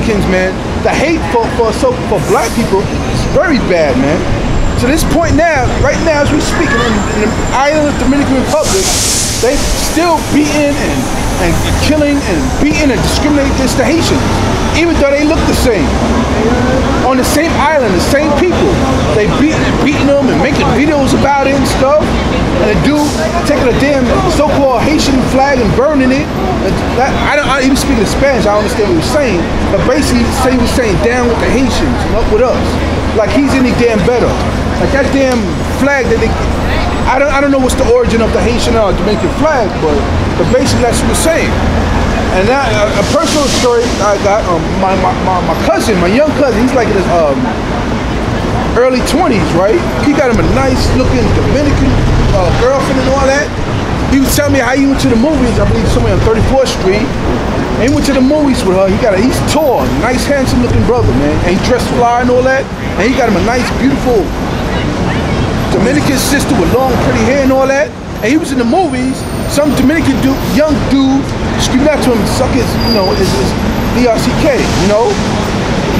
Dominicans, man, the hate for black people is very bad, man. To this point now, right now as we're speaking, in the island of Dominican Republic, they still beating and killing and beating and discriminating against the Haitians, even though they look the same. On the same island, the same people, they beating them and making videos about it and stuff. And the dude taking a damn so-called Haitian flag and burning it. I even speaking in Spanish, I don't understand what he was saying, but basically he was saying down with the Haitians and up with us. Like he's any damn better. Like that damn flag that they, I don't know what's the origin of the Haitian or Dominican flag, but basically that's what we're saying. And that, a personal story I got, my cousin, my young cousin, he's like in his early 20s, right? He got him a nice looking Dominican girlfriend and all that. He was telling me how he went to the movies, I believe somewhere on 34th Street. And he went to the movies with her. He's tall, nice, handsome looking brother, man. And he dressed fly and all that. And he got him a nice, beautiful Dominican sister with long, pretty hair and all that. And he was in the movies. Some Dominican dude, young dude, screamed out to him, suck his, his DRCK,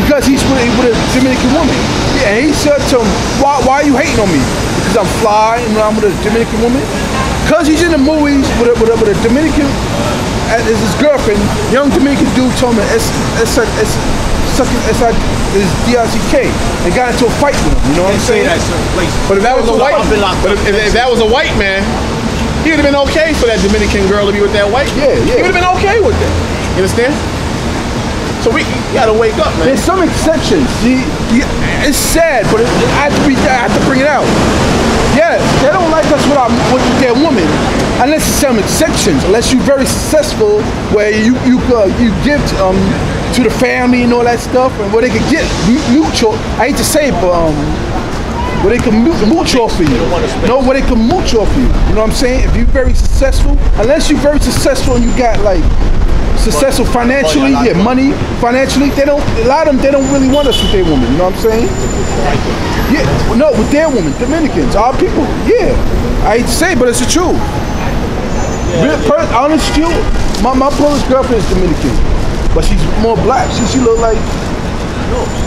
because he's with a Dominican woman. Yeah, and he said to him, why are you hating on me? Because I'm fly and I'm with a Dominican woman? Because he's in the movies with a Dominican, as his girlfriend, young Dominican dude told him it's like his DRCK. They got into a fight with him, you know what I'm saying? But if that was if that was a white man, he would have been okay for that Dominican girl to be with that white man. Yeah. He would have been okay with that. You understand? So we gotta wake up, man. There's some exceptions. It's sad, but I have to bring it out. Yeah, they don't like us with their woman, unless it's some exceptions. Unless you're very successful, where you give to the family and all that stuff, and where they can get mutual. I hate to say it, but where they can mooch off of you. No, where they can mooch off of you. You know what I'm saying? If you're very successful, unless you're very successful and you got like successful financially, money financially, a lot of them, they don't really want us with their woman. You know what I'm saying? Yeah, no, with their women, Dominicans, our people. Yeah, I hate to say it, but it's the truth. Honest truth, my brother's girlfriend is Dominican, but she's more black. She look like.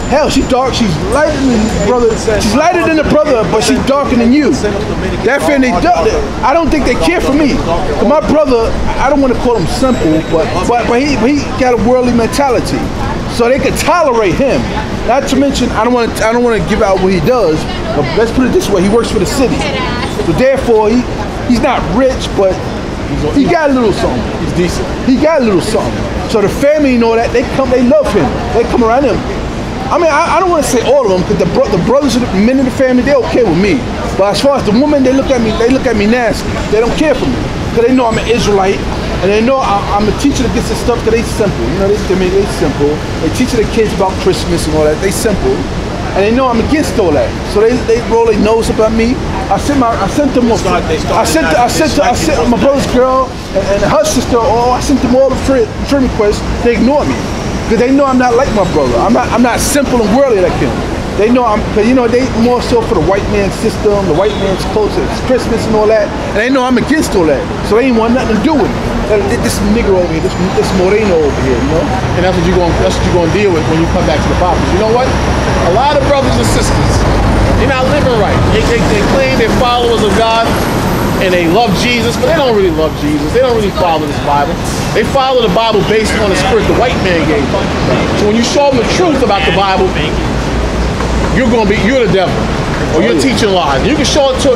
Hell, she's dark. She's lighter than brother. She's lighter than the brother, but she's darker than you. That family, I don't think they care for me. My brother, I don't want to call him simple, but he got a worldly mentality, so they could tolerate him. Not to mention, I don't want to give out what he does. But let's put it this way: he works for the city, so therefore he's not rich, but he got a little something. He's decent. He got a little something. So the family, that they love him. They come around him. I mean, I don't want to say all of them, because the brothers, the men in the family, they're okay with me. But as far as the women, they look at me nasty. They don't care for me, because they know I'm an Israelite, and they know I'm a teacher that gets this stuff, because they simple. They simple. They teach the kids about Christmas and all that. They simple, and they know I'm against all that. So they roll their nose about me. I sent my brother's girl and her sister. I sent them all the friend requests. They ignore me. Because they know I'm not like my brother. I'm not simple and worldly like him. They know because they more so for the white man's system, the white man's culture, it's Christmas and all that. And they know I'm against all that. So they ain't want nothing to do with it. This nigger over here, this Moreno over here, And that's what you're gonna deal with when you come back to the Bible. You know what? A lot of brothers and sisters, they're not living right. They claim they're followers of God and they love Jesus, but they don't really love Jesus. They don't really follow this Bible. They follow the Bible based on the spirit the white man gave them. So when you show them the truth about the Bible, you're the devil, or you're teaching lies. You can show it to.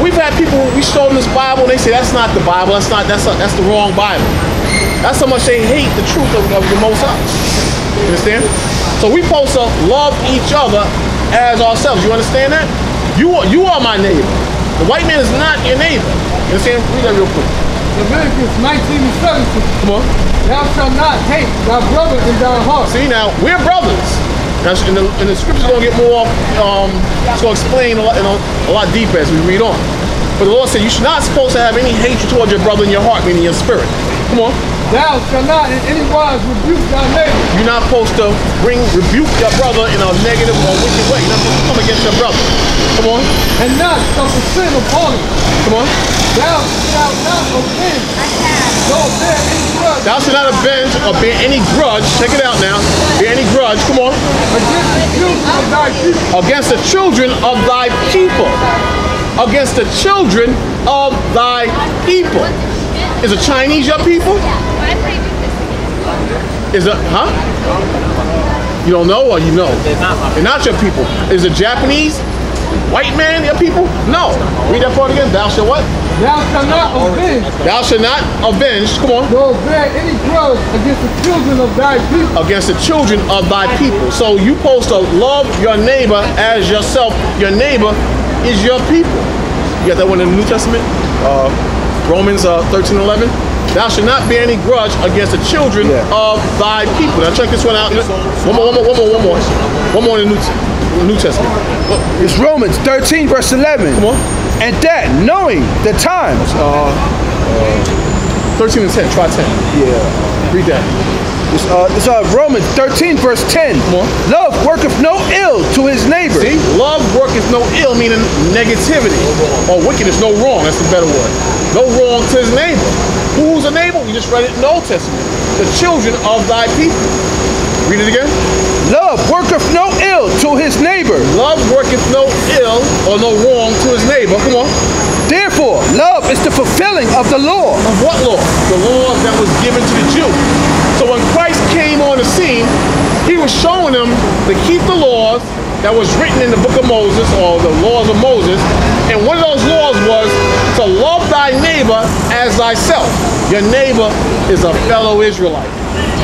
We've had people. We show them this Bible, and they say that's not the Bible. That's the wrong Bible. That's how much they hate the truth of the Most High. You understand? So we supposed to love each other as ourselves. You understand that? You are my neighbor. The white man is not your neighbor. You understand? Read that real quick. Leviticus 19:17. Come on. Thou shalt not hate thy brother in thy heart. See, now, we're brothers. Now, and the scripture's going to get more, it's going to explain a lot deeper as we read on. But the Lord said you should not supposed to have any hatred towards your brother in your heart, meaning your spirit. Come on. Thou shalt not in any wise rebuke thy neighbor. You're not supposed to rebuke your brother in a negative or wicked way. You're not supposed to come against your brother. Come on. And not suffer sin upon him. Come on. Thou shalt not offend. Nor bear any grudge. Thou shalt not avenge or bear any grudge. Check it out now. Bear any grudge. Come on. Against the children of thy people. Against the children of thy people. Against the children of thy people. Is the Chinese your people? Is it, huh? You don't know or you know? They're not your people. Is the Japanese white man your people? No. Read that part again. Thou shalt what? Thou shalt not avenge. Thou shalt not avenge. Come on. Nor bear any grudge against the children of thy people. Against the children of thy people. So you supposed to love your neighbor as yourself. Your neighbor is your people. You got that one in the New Testament? Romans 13:11. Thou shalt not bear any grudge against the children of thy people. Now check this one out. One more in the New Testament. It's Romans 13 verse 11. Come on. And that knowing the times. 13 and 10. Try 10. Yeah. Read that. It's Romans 13 verse 10. Come on. Love worketh no ill to his neighbor. See? Love worketh no ill, meaning negativity. Or wickedness, no wrong. That's a better word. No wrong to his neighbor. Who's a neighbor? We just read it in the Old Testament. The children of thy people. Read it again. Love worketh no ill to his neighbor. Love worketh no ill or no wrong to his neighbor. Come on. Therefore, love is the fulfilling of the law. Of what law? The law that was given to the Jew. So when Christ came on the scene, he was showing them to keep the laws that was written in the book of Moses, or the laws of Moses. And one of those laws was to love thy neighbor as thyself. Your neighbor is a fellow Israelite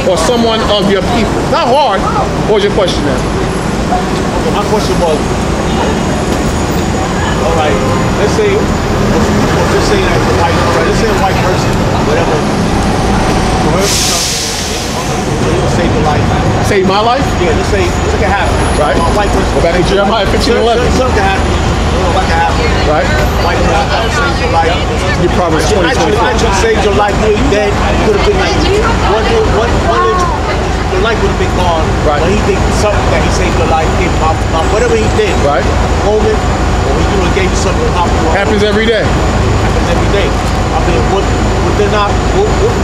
or someone of your people. Not hard. What was your question then? My question was, all right, let's say that the white, let's say a white person, whatever, for her to save your life. Save my life? Yeah, let's say it can happen. Right. A white person. Go back to Jeremiah 15:11. Something can happen. What can happen? Right. White person saves your life. Your Proverbs 20:24. Actually saved your life. You dead. You could have been like your life would have been gone. Right. But he did something that he saved your life. Whatever he did. Right. Moment, or he gave you something. Happens every day. Happens every day. I mean, wouldn't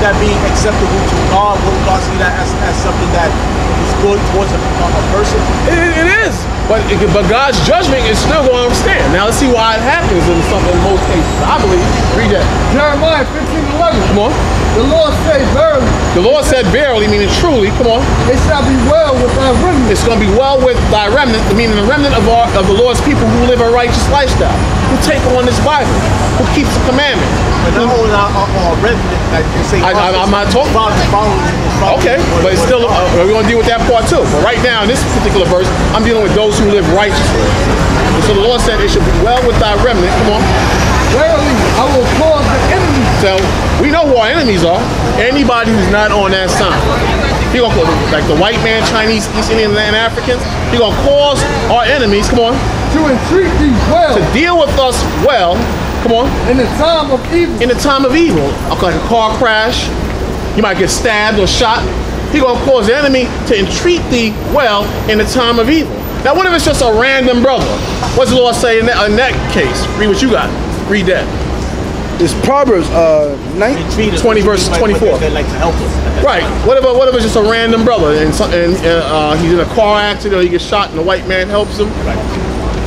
that be acceptable to God? Wouldn't God see that as something that is good towards a person? It is. But God's judgment is still going to stand. Now let's see why it happens in most cases. I believe. Read that. Jeremiah 15:11. Come on. The Lord said verily. The Lord said verily, meaning truly. Come on. It shall be well with thy remnant. It's going to be well with thy remnant, meaning the remnant of the Lord's people who live a righteous lifestyle, who take on this Bible, who keeps the commandments. But not only our remnant, like you say. I'm not talking. Okay, but it's still, we're going to deal with that part too. But right now, in this particular verse, I'm dealing with those who live righteously. And so the Lord said, it should be well with thy remnant. Come on. Verily, I will cause the enemy. So we know who our enemies are. Anybody who's not on that sign. He gonna call, like the white man, Chinese, East Indian, and Africans. He gonna cause our enemies. Come on. To entreat thee well. To deal with us well. Come on. In the time of evil. In the time of evil, like a car crash, you might get stabbed or shot. He gonna cause the enemy to entreat thee well in the time of evil. Now, what if it's just a random brother? What's the Lord say in that case? Read what you got. Read that. It's Proverbs 20 verse 24. They like to help us. Right. What if it's just a random brother and he's in a car accident or he gets shot and the white man helps him? Right.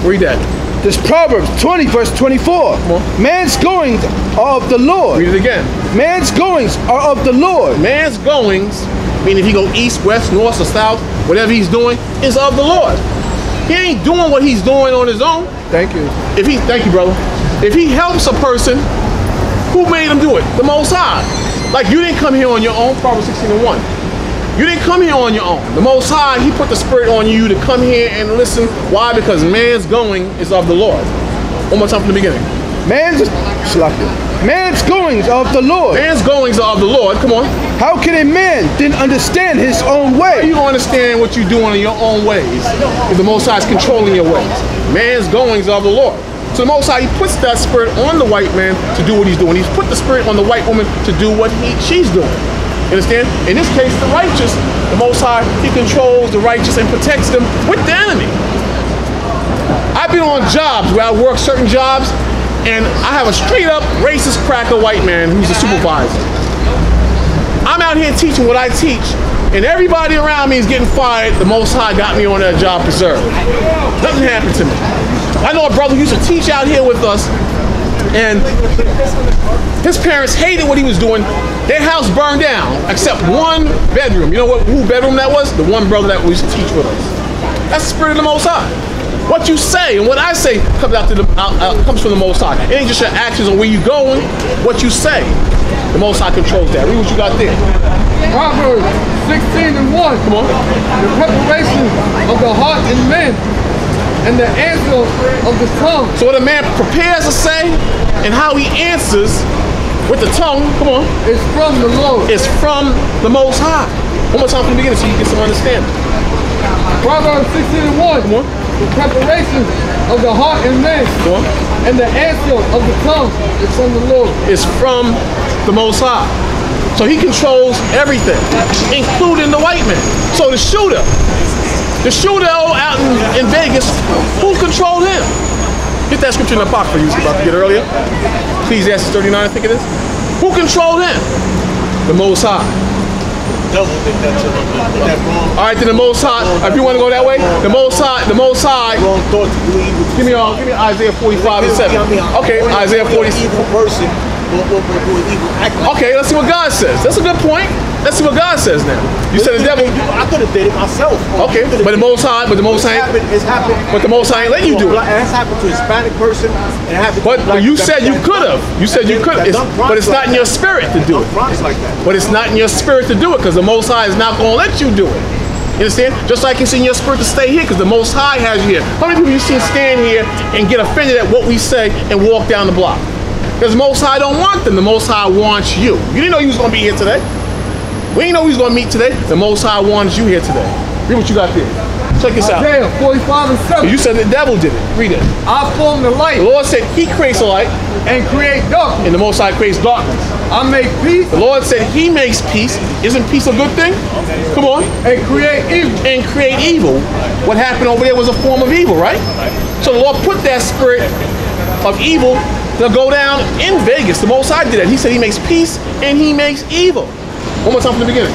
Read that. This Proverbs 20 verse 24. Man's goings are of the Lord. Read it again. Man's goings are of the Lord. Man's goings, meaning if he go east, west, north, or south, whatever he's doing, is of the Lord. He ain't doing what he's doing on his own. Thank you. Thank you, brother. If he helps a person, who made him do it? The Most High. Like you didn't come here on your own. Proverbs 16:1. You didn't come here on your own. The Most High, he put the Spirit on you to come here and listen. Why? Because man's going is of the Lord. One more time from the beginning. Man's goings are of the Lord. Man's goings are of the Lord. Come on. How can a man then understand his own way? How you gonna understand what you're doing in your own ways if the Most High is controlling your ways? Man's goings are of the Lord. So the Most High, he puts that spirit on the white man to do what he's doing. He's put the spirit on the white woman to do what she's doing. You understand? In this case, the righteous, the Most High, he controls the righteous and protects them with the enemy. I've been on jobs where I work certain jobs, and I have a straight up racist cracker white man who's a supervisor. I'm out here teaching what I teach, and everybody around me is getting fired. The Most High got me on that job preserved. Nothing happened to me. I know a brother who used to teach out here with us, and his parents hated what he was doing. Their house burned down, except one bedroom. You know who bedroom that was? The one brother that used to teach with us. That's the spirit of the Most High. What you say and what I say comes comes from the Most High. It ain't just your actions or where you going. What you say, the Most High controls that. Read what you got there. Proverbs 16:1. Come on. The preparation of the heart in men, and the answer of the tongue. So what a man prepares to say and how he answers with the tongue, come on, It's from the Lord. is from the Most High. One more time from the beginning so you get some understanding. Proverbs 16:1. Come on. The preparation of the heart in men, Come on. and the answer of the tongue is from the Lord. Is from the Most High. So he controls everything, including the white man. So the shooter out in Vegas, who controlled him? Get that scripture in the Apocrypha you was about to get earlier. Ecclesiastes 39, I think it is. Who controlled him? The Most High. Devil think that's wrong. All right, then the Most High. If you want to go that way, the Most High. Wrong thought to do evil. Give me Isaiah 45:7. Okay, Isaiah 40. Evil person will do an evil act. Okay, let's see what God says. That's a good point. Let's see what God says now. You said the devil. I could have did it myself. Okay, but the Most High, It's happened. but the Most High ain't letting you do it. It has happened to a Hispanic person. And it happened to But you said you could have. You said you could have. But it's not in your spirit to do it. Like that. But it's not in your spirit to do it because the Most High is not going to let you do it. You understand? Just like it's in your spirit to stay here because the Most High has you here. How many people you seen stand here and get offended at what we say and walk down the block? Because the Most High don't want them. The Most High wants you. You didn't know you was going to be here today. We didn't know we was going to meet today. The Most High wants you here today. Read what you got there. Check this out. Isaiah 45:7. You said the devil did it. Read it. I form the light The Lord said he creates a light and create darkness. and the Most High creates darkness. I make peace The Lord said he makes peace. Isn't peace a good thing? Come on. and create evil. And create evil. What happened over there was a form of evil, right? So the Lord put that spirit of evil to go down in Vegas. The Most High did that. He said he makes peace and he makes evil. One more time from the beginning.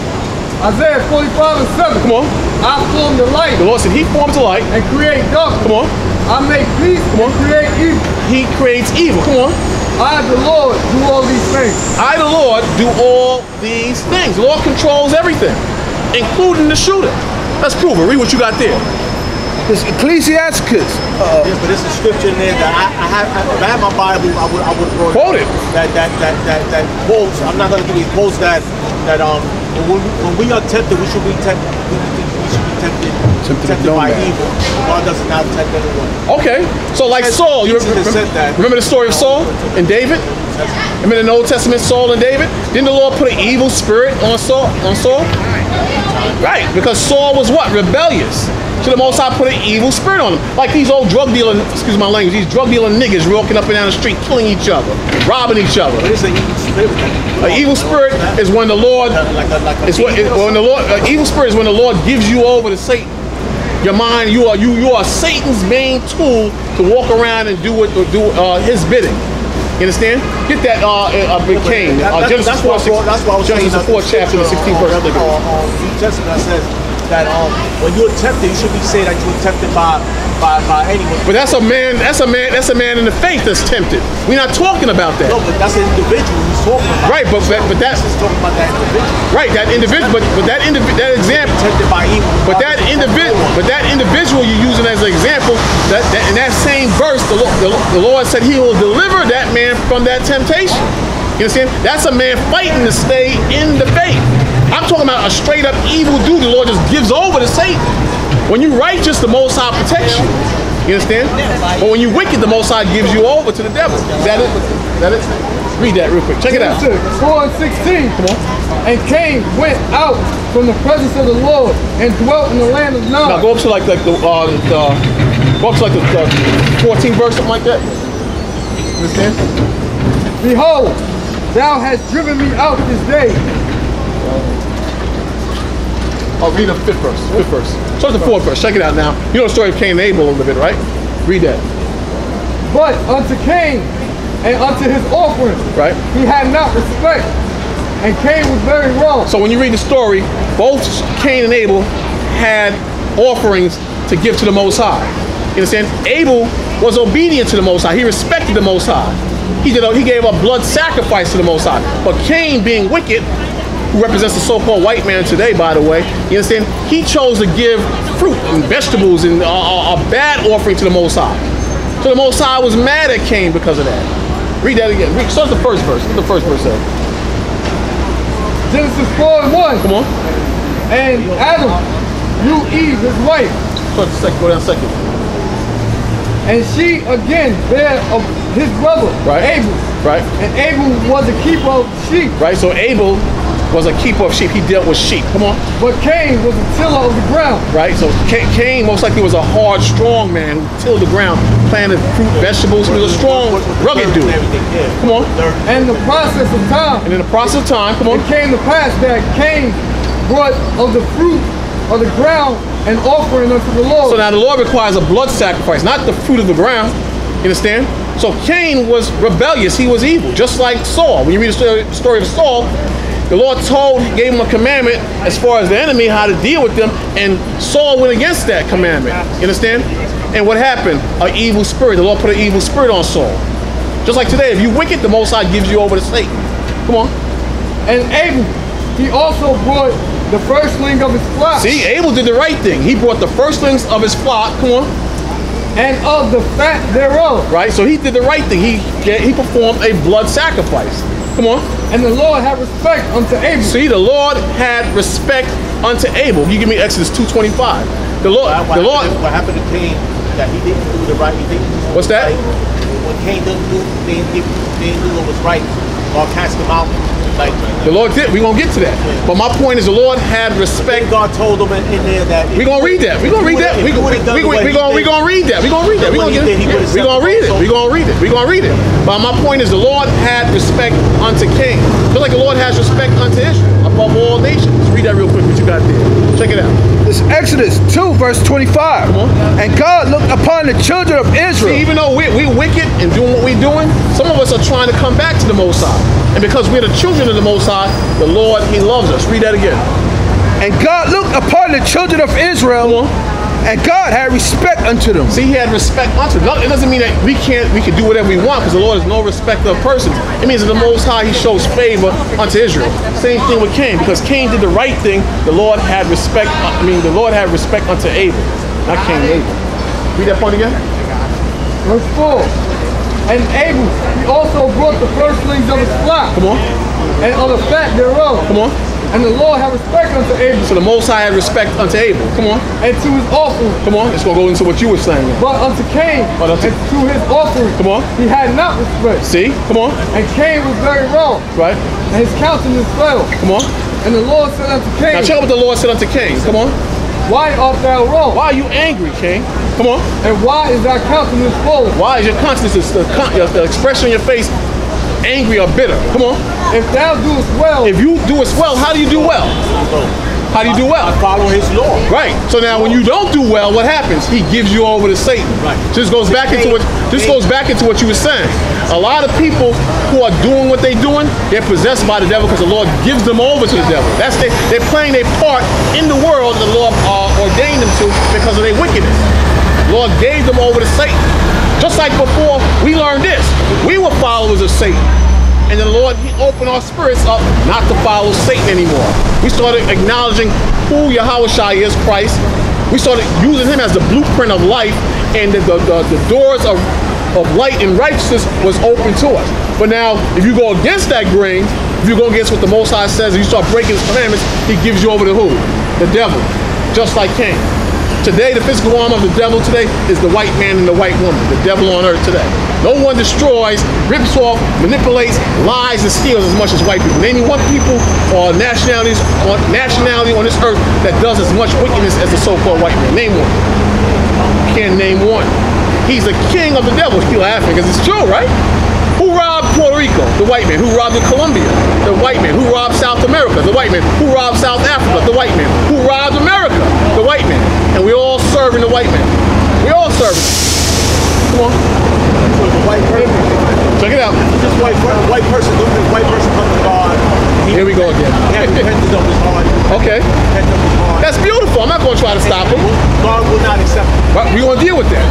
Isaiah 45:7. Come on. I form the light The Lord said he forms a light. and create darkness. Come on. I make peace and create evil. He creates evil. Come on. I, the Lord, do all these things. I, the Lord, do all these things. The Lord controls everything, including the shooter. Let's prove it. Read what you got there. This Ecclesiastes. Yeah, but there's a scripture in there that I have. If I had my Bible, I would have Quote it. That quotes. I'm not going to give you quotes that when we are tempted, we should be tempted. We should be tempted by evil. God does not tempt anyone. Okay. So like Saul, you remember the story of Saul and David? Remember in the Old Testament, Saul and David? Didn't the Lord put an evil spirit on Saul? Right, because Saul was what? Rebellious. So the Most High put an evil spirit on him. Like these old drug dealing, excuse my language, these drug dealing niggas walking up and down the street, killing each other, robbing each other. What is an evil spirit? An evil spirit is when the Lord, evil spirit is when the Lord gives you over to Satan. Your mind, you are Satan's main tool to walk around and do his bidding. You understand? Get that Cain. Genesis 4, Genesis 4 chapter, the 16th verse. New Testament says that when you're tempted, you should be saying that you were tempted by anyone. But that's a man in the faith that's tempted. We're not talking about that. No, but that's an individual he's talking about. Right, but that's He's talking about that individual. right. That individual, but that example. Tempted by evil. But that individual you're using as an example, that in that same verse, the Lord said He will deliver that man from that temptation. You understand? That's a man fighting to stay in the faith. I'm talking about a straight up evil dude the Lord just gives over to Satan. When you righteous, the Most High protects you. You understand? But when you wicked, the Most High gives you over to the devil. Is that it? Is that it? Read that real quick. Check it out. 4:16. Come on. And Cain went out from the presence of the Lord and dwelt in the land of Nod. Now go up to like the 14th verse, something like that. You understand? Behold, thou hast driven me out this day Oh, read the 5th verse. 5th verse. Start the 4th verse. Check it out now. You know the story of Cain and Abel a little bit, right? Read that. But unto Cain and unto his offering, right, he had not respect, and Cain was very wrong. So when you read the story, both Cain and Abel had offerings to give to the Most High. You understand? Abel was obedient to the Most High. He respected the Most High. He gave a blood sacrifice to the Most High. But Cain, being wicked, who represents the so-called white man today, by the way, you understand? He chose to give fruit and vegetables and a bad offering to the Most High. So the Most High was mad at Cain because of that. Read that again. Start the 1st verse. What the 1st verse says? Genesis 4:1. Come on. And Adam knew Eve, his wife. Start the second. Go down second. And she again bare of his brother, right, Abel. Right. And Abel was a keeper of sheep. Right. So Abel was a keeper of sheep. He dealt with sheep. Come on. But Cain was a tiller of the ground. Right. So Cain most likely was a hard, strong man who tilled the ground, planted fruit, vegetables. He was a strong, rugged dude. Come on. And the process of time. And in the process of time, come on. It came to pass that Cain brought of the fruit of the ground and offering unto the Lord. So now the Lord requires a blood sacrifice, not the fruit of the ground. You understand? So Cain was rebellious. He was evil, just like Saul. When you read the story of Saul, the Lord gave him a commandment as far as the enemy, how to deal with them, and Saul went against that commandment. You understand? And what happened? An evil spirit. The Lord put an evil spirit on Saul. Just like today, if you wicked, the Most High gives you over to Satan. Come on. And Abel, he also brought the firstling of his flock. See, Abel did the right thing. He brought the firstlings of his flock. Come on. And of the fat thereof. Right. So he did the right thing. He performed a blood sacrifice. Come on. And the Lord had respect unto Abel. See, the Lord had respect unto Abel. You give me Exodus 2:25. What happened to Cain? That he didn't do the right. What's that? When Cain didn't do what was right, God cast him out. Like the Lord did. We're gonna get to that. But my point is, the Lord had respect. God told him in there that we're gonna read that. We're gonna read that. We're gonna read that. We're gonna read that. We're gonna read it. We're gonna read it. We're gonna read it. We're gonna read it. But my point is, the Lord had respect unto Cain, just like the Lord has respect unto Israel above all nations. Read that real quick. What you got there? Check it out. It's Exodus 2, verse 25. Come on. And God looked upon the children of Israel. See, even though we're wicked and doing what we're doing, some of us are trying to come back to the Most High. And because we're the children of the Most High, the Lord, He loves us. Read that again. And God looked upon the children of Israel, and God had respect unto them. See, He had respect unto them. It doesn't mean that we can do whatever we want, because the Lord is no respecter of persons. It means that the Most High, He shows favor unto Israel. Same thing with Cain, because Cain did the right thing. The Lord had respect. The Lord had respect unto Abel, not Cain and Abel. Read that point again. Verse 4. And Abel, he also brought the firstlings of his flock. Come on. And of the fat thereof. Come on. And the Lord had respect unto Abel. So the Most High had respect unto Abel. Come on. And to his offering. Come on. Let's go into what you were saying. But unto Cain, and to his offering. Come on. He had not respect. See? Come on. And Cain was very wrong. Right. And his countenance fell. Come on. And the Lord said unto Cain. Now check out what the Lord said unto Cain. Come on. Why art thou wrong? Why are you angry, Cain? Come on. And why is thy countenance fallen? Why is your countenance, the expression on your face, angry or bitter? Come on. If thou doest well. If you do as well, how do you do well? How do you do well? Follow His law. Right. So now, when you don't do well, what happens? He gives you over to Satan. Right. This goes back into what you were saying. A lot of people who are doing what they're doing, they're possessed by the devil because the Lord gives them over to the devil. They're playing their part in the world that the Lord ordained them to because of their wickedness. The Lord gave them over to Satan. Just like before, we learned this. We were followers of Satan. And the Lord, He opened our spirits up not to follow Satan anymore. We started acknowledging who Yahushua is, Christ. We started using Him as the blueprint of life, and the doors of light and righteousness was open to us. But now, if you go against that grain, if you go against what the Most High says, and you start breaking His commandments, He gives you over to who? The devil, just like Cain. Today, the physical arm of the devil today is the white man and the white woman, the devil on earth today. No one destroys, rips off, manipulates, lies, and steals as much as white people. Name me one people or nationality on this earth that does as much wickedness as the so-called white man. Name one. You can't name one. He's the king of the devil. You're laughing because it's true, right? Who robbed Puerto Rico? The white man. Who robbed in Colombia? The white man. Who robbed South America? The white man. Who robbed South Africa? The white man. Who robbed America? The white man. And we all serving the white man. We all serving. Come on. So the white person, check it out. This white person, this white person comes to God. Here we go again. He has repentance of his heart. Okay. That's beautiful. I'm not going to try to stop him. God will not accept it. But we're going to deal with that.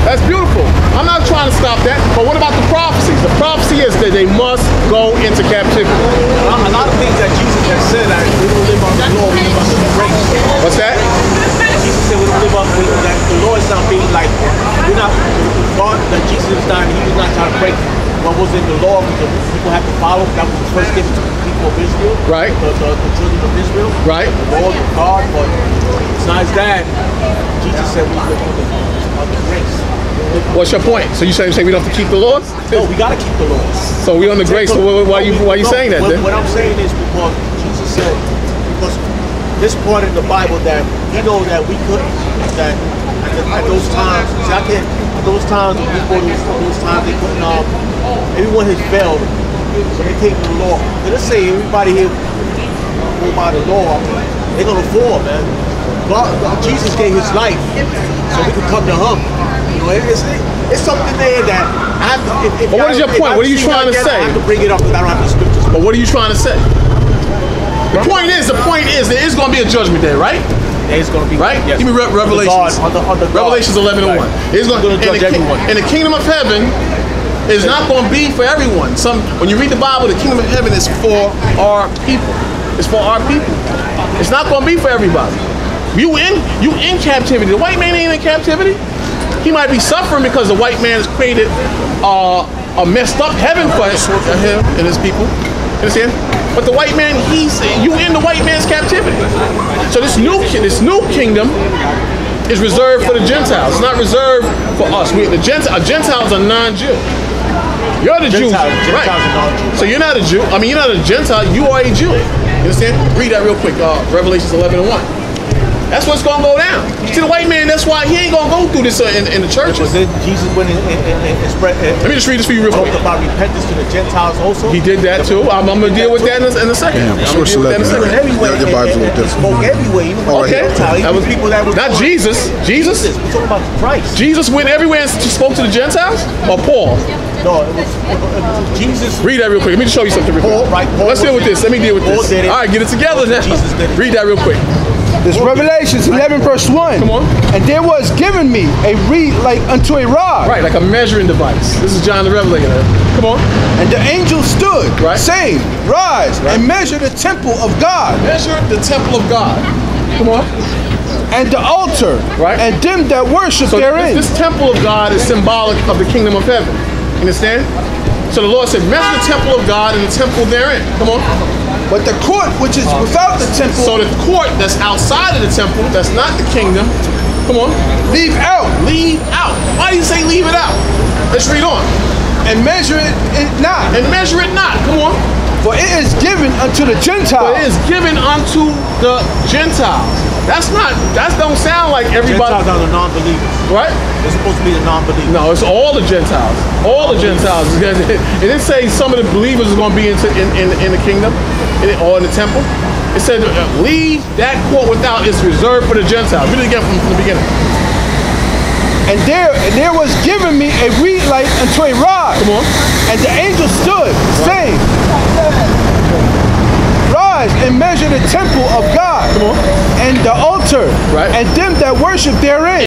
That's beautiful. I'm not trying to stop that. But what about the prophecies? The prophecy is that they must go into captivity. A lot of things that Jesus has said that we don't live on the law, we live on the grace. What's that? Jesus said we don't live on that. The law is not being like, we're not, God, that Jesus is not, he was not trying to break what was in the law, because people have to follow. That was the first gift to the people of Israel. Right. The children of Israel. Right. The law of God, but besides that, Jesus said we live on the grace. What's your point? So you say we don't have to keep the laws? No, we got to keep the laws. So we on the grace. So why are you saying that then? What I'm saying is because Jesus said, because this part in the Bible that he knows that we couldn't, that at those times, see, I can't, at those times, when people, those times they couldn't, everyone has failed, but they take the law. Let's say everybody here go by the law, they're going to fall, man. Jesus gave his life so we could come to him. You know, it's something there that I have to. But what is your point? What are you trying to say? I have to bring it up because I don't have the scriptures. But what are you trying to say? The point is there is going to be a judgment day, right? There is going to be. Right? Yes. Give me Revelations. Revelations 11:1. Right. It's going to judge everyone. And the kingdom of heaven is not going to be for everyone. When you read the Bible, the kingdom of heaven is for our people. It's for our people. It's not going to be for everybody. You in captivity. The white man ain't in captivity. He might be suffering because the white man has created a messed up heaven for him and his people. You understand? But the white man, you in the white man's captivity. So this new kingdom is reserved for the Gentiles. It's not reserved for us. Gentiles are non-Jew. You're the Jew, right? So you're not a Jew. I mean, you're not a Gentile. You are a Jew. You understand? Read that real quick. Revelations 11:1. That's what's going to go down. See, the white man, that's why he ain't going to go through this in the churches. But then Jesus went and spread. Let me just read this for you real quick. Talked about repentance to the Gentiles also. He did that too. I'm going to deal with that in a second. Damn, source 11. Your Bible's a little different. Spoke everywhere. Even okay. That was people that were not Jesus. Jesus. We're talking about Christ. Jesus went everywhere and spoke to the Gentiles, or Paul? No, it was Jesus. Read that real quick. Let me just show you something real quick. Let's deal with this. Let me deal with this. All right, get it together now. Read that real quick. This Revelations 11:1. Come on. And there was given me a reed like unto a rod. Right, like a measuring device. This is John the Revelator. Come on. And the angel stood, right, saying, Rise and measure the temple of God. Measure the temple of God. Come on. And the altar, right, and them that worship therein. This temple of God is symbolic of the kingdom of heaven. You understand? So the Lord said, measure the temple of God and the temple therein. Come on. But the court which is without the temple. So the court that's outside of the temple, that's not the kingdom. Come on. Leave out. Leave out. Why do you say leave it out? Let's read on. And measure it not. And measure it not. Come on. For it is given unto the Gentiles. For it is given unto the Gentiles. That don't sound like everybody. Gentiles are the non-believers. Right? They're supposed to be the non-believers. No, it's all the Gentiles. All the Gentiles. It didn't say some of the believers are going to be in the kingdom or in the temple. It said leave that court without is reserved for the Gentiles. Read it again from the beginning. And there was given me a reed like unto a rod. Come on. And the angel stood, saying, Rise and measure the temple of God. Come on. And the altar, right, and them that worship therein.